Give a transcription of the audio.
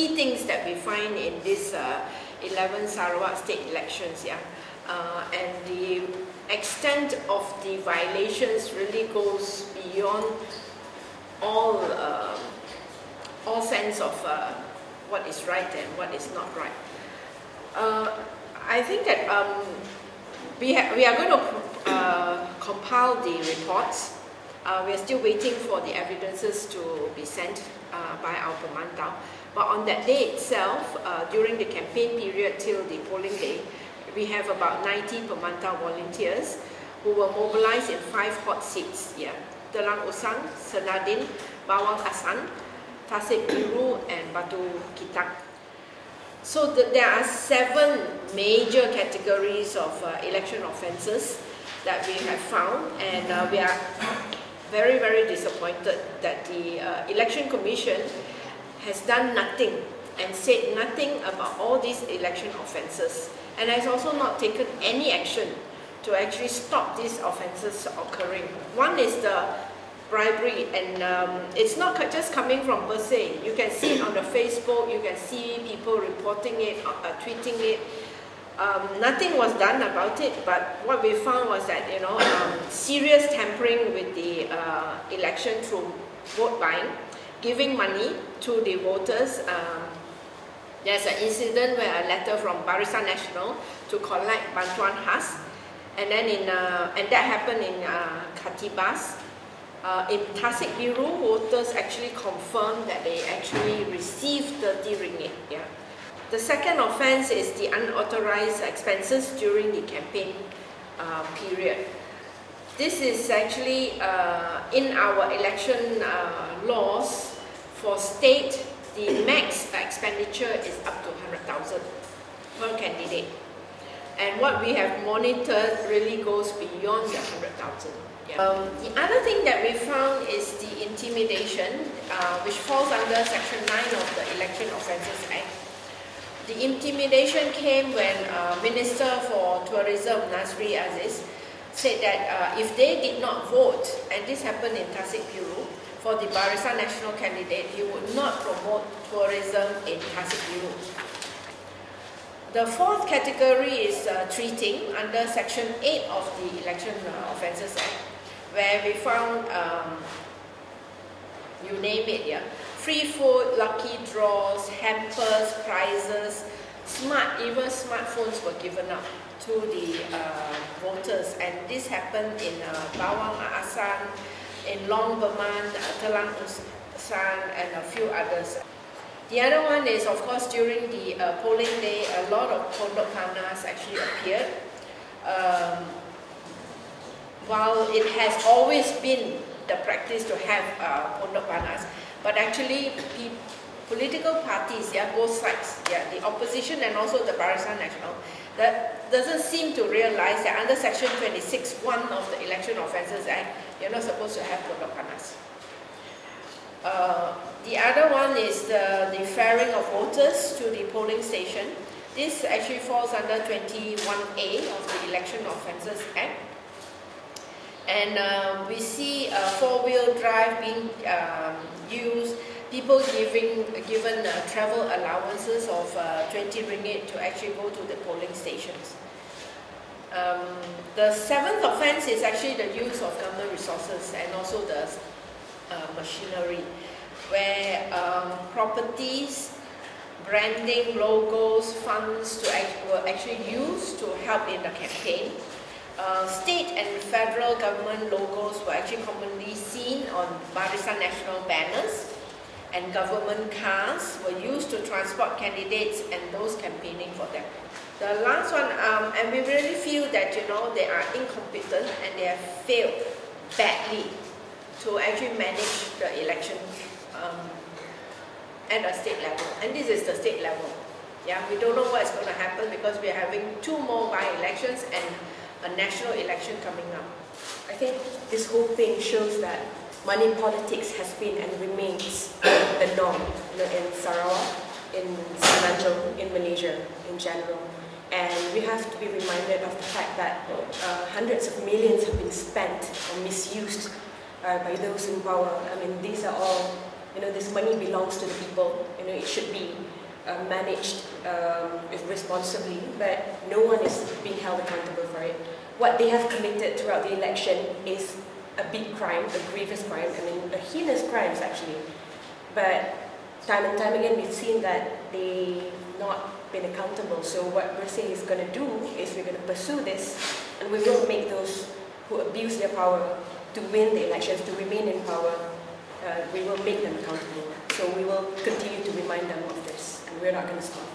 key things that we find in this 11 Sarawak state elections, and the extent of the violations really goes beyond all sense of what is right and what is not right. I think that we are going to compile the reports. We are still waiting for the evidences to be sent by our Pemantau. But on that day itself, during the campaign period till the polling day, we have about 90 Pemantau volunteers who were mobilized in 5 hot seats. Telah, Senadin, Bawang Asan, Tasik Biru, and Batu Kitak. So there are 7 major categories of election offences that we have found, and we are very, very disappointed that the Election Commission has done nothing and said nothing about all these election offences, and has also not taken any action to actually stop these offences occurring. One is the bribery, and it's not just coming from Bersih. You can see it on the Facebook, you can see people reporting it, tweeting it. Nothing was done about it, but what we found was that, you know, serious tampering with the election through vote buying, giving money to the voters. There's an incident where a letter from Barisan Nasional to collect bantuan khas, and then and that happened in Khatibas. In Tasik Biru, voters actually confirmed that they actually received 30 ringgit. The second offence is the unauthorized expenses during the campaign period. This is actually in our election laws for state. The max expenditure is up to 100,000 per candidate, and what we have monitored really goes beyond the 100,000. The other thing that we found is the intimidation, which falls under Section 9 of the Election Offences Act. The intimidation came when Minister for Tourism, Nazri Aziz, said that if they did not vote, and this happened in Tasik Biru, for the Barisan Nasional candidate, he would not promote tourism in Tasik Biru. The fourth category is treating under Section 8 of the Election Offences Act, where we found, you name it, free food, lucky draws, hampers, prizes, even smartphones were given up to the voters, and this happened in Bawang Asan, in Long Berman, Telah, and a few others. The other one is, of course, during the polling day, a lot of pondok panas actually appeared. While it has always been the practice to have pondok panas, but actually political parties, both sides, the opposition and also the Barisan Nasional, that doesn't seem to realize that under Section 26(1) of the Election Offences Act, you're not supposed to have pondok panas. The other one is the ferrying of voters to the polling station. This actually falls under 21A of the Election Offences Act. And we see four-wheel drive being used, people given travel allowances of 20 ringgit to actually go to the polling stations. The seventh offence is actually the use of government resources and also the machinery, where properties, branding, logos, funds were actually used to help in the campaign. State and federal government logos were actually commonly seen on Barisan Nasional banners, and government cars were used to transport candidates and those campaigning for them. The last one, and we really feel that, you know, they are incompetent and they have failed badly to actually manage the election at a state level, and this is the state level. We don't know what's going to happen because we are having 2 more by-elections and a national election coming up. I think this whole thing shows that money politics has been and remains the norm, in Sarawak, in Semenanjung, in Malaysia in general. And we have to be reminded of the fact that hundreds of millions have been spent or misused by those in power. I mean, these are all this money belongs to the people. It should be managed responsibly, but no one is being held accountable for it. What they have committed throughout the election is a big crime, a grievous crime, a heinous crimes actually. But time and time again, we've seen that they've not been accountable. So what Bersih is going to do is we're going to pursue this, and we will make those who abuse their power to win the elections, to remain in power, we will make them accountable. So we will continue to remind them of this, and we're not going to stop.